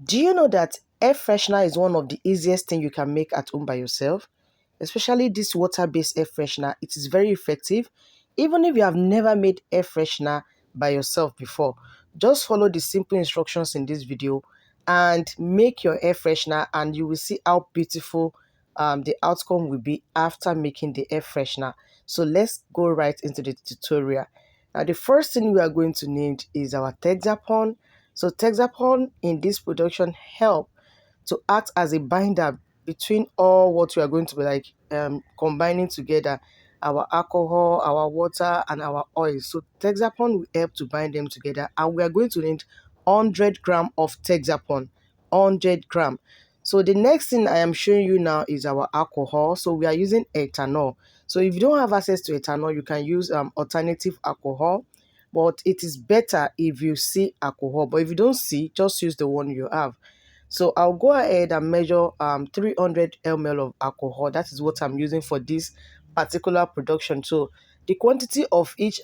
Do you know that air freshener is one of the easiest things you can make at home by yourself? Especially this water-based air freshener, it is very effective. Even if you have never made air freshener by yourself before, just follow the simple instructions in this video and make your air freshener, and you will see how beautiful the outcome will be after making the air freshener. So let's go right into the tutorial. Now the first thing we are going to need is our Texapon. So Texapon in this production help to act as a binder between all what we are going to be like combining together, our alcohol, our water, and our oil. So Texapon will help to bind them together, and we are going to need 100 gram of Texapon, 100 gram. So the next thing I am showing you now is our alcohol. So we are using ethanol. So if you don't have access to ethanol, you can use alternative alcohol, but it is better if you see alcohol. But if you don't see, just use the one you have. So I'll go ahead and measure 300 ml of alcohol. That is what I'm using for this particular production. So the quantity of each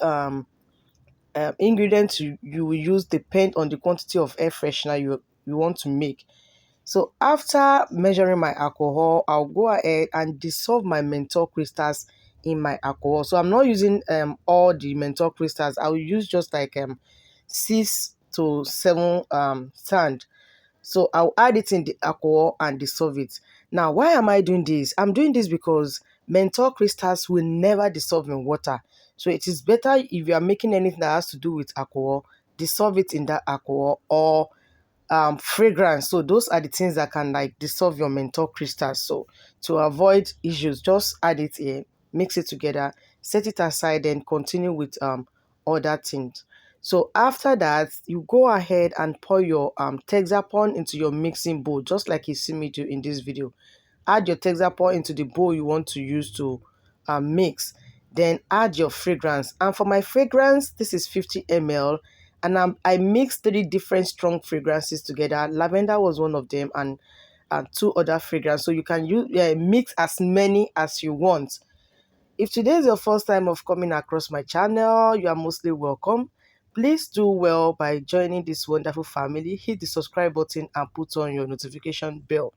ingredient you will use depend on the quantity of air freshener you want to make. So after measuring my alcohol, I'll go ahead and dissolve my menthol crystals in my alcohol. So I'm not using all the menthol crystals. I will use just like 6 to 7 sand. So I'll add it in the alcohol and dissolve it. Now, why am I doing this? I'm doing this because menthol crystals will never dissolve in water. So it is better if you are making anything that has to do with alcohol, dissolve it in that alcohol, or fragrance. So those are the things that can like dissolve your menthol crystals. So to avoid issues, just add it here, mix it together, set it aside, and continue with other things. So after that, you go ahead and pour your Texapon into your mixing bowl, just like you see me do in this video. Add your Texapon into the bowl you want to use to mix. Then add your fragrance. And for my fragrance, this is 50 ml. And I mixed 3 different strong fragrances together. Lavender was one of them, and 2 other fragrances. So you can use mix as many as you want. If today is your first time of coming across my channel, you are mostly welcome. Please do well by joining this wonderful family. Hit the subscribe button and put on your notification bell,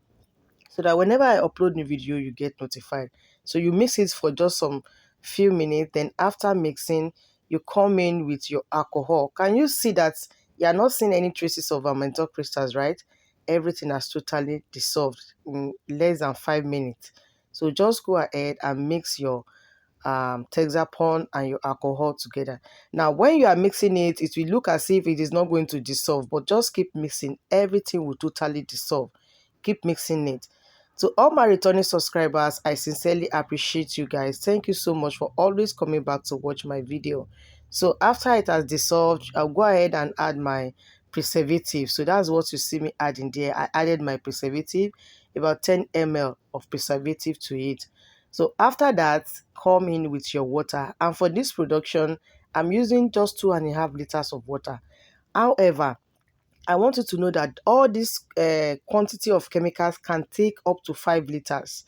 so that whenever I upload new video, you get notified. So you mix it for just some few minutes. Then after mixing, you come in with your alcohol. Can you see that you are not seeing any traces of menthol crystals, right? Everything has totally dissolved in less than 5 minutes. So just go ahead and mix your Texapon and your alcohol together. Now, when you are mixing it, it will look as if it is not going to dissolve, but just keep mixing. Everything will totally dissolve. Keep mixing it. To all my returning subscribers, I sincerely appreciate you guys. Thank you so much for always coming back to watch my video. So after it has dissolved, I'll go ahead and add my preservative. So that's what you see me adding there. I added my preservative, about 10 ml of preservative to it. So after that, come in with your water. And for this production, I'm using just 2.5 liters of water. However, I want you to know that all this quantity of chemicals can take up to 5 liters.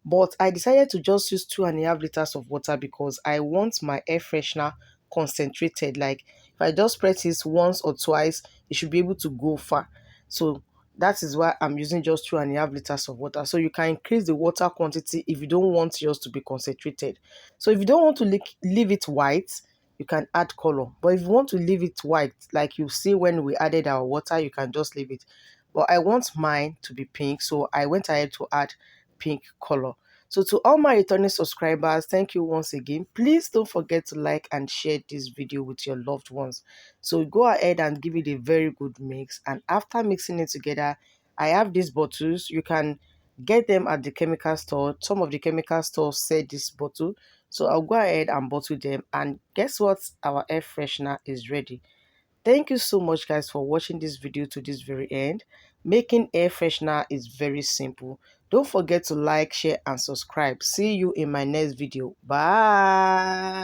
But I decided to just use 2.5 liters of water because I want my air freshener concentrated. Like if I just press this once or twice, it should be able to go far. So that is why I'm using just 2.5 liters of water. So you can increase the water quantity if you don't want yours to be concentrated. So if you don't want to leave it white, you can add color. But if you want to leave it white, like you see when we added our water, you can just leave it. But I want mine to be pink, so I went ahead to add pink color. So to all my returning subscribers, thank you once again. Please don't forget to like and share this video with your loved ones. So go ahead and give it a very good mix. And after mixing it together, I have these bottles. You can get them at the chemical store. Some of the chemical stores sell this bottle. So I'll go ahead and bottle them. And guess what? Our air freshener is ready. Thank you so much guys for watching this video to this very end. Making air freshener is very simple. Don't forget to like, share and subscribe. See you in my next video. Bye.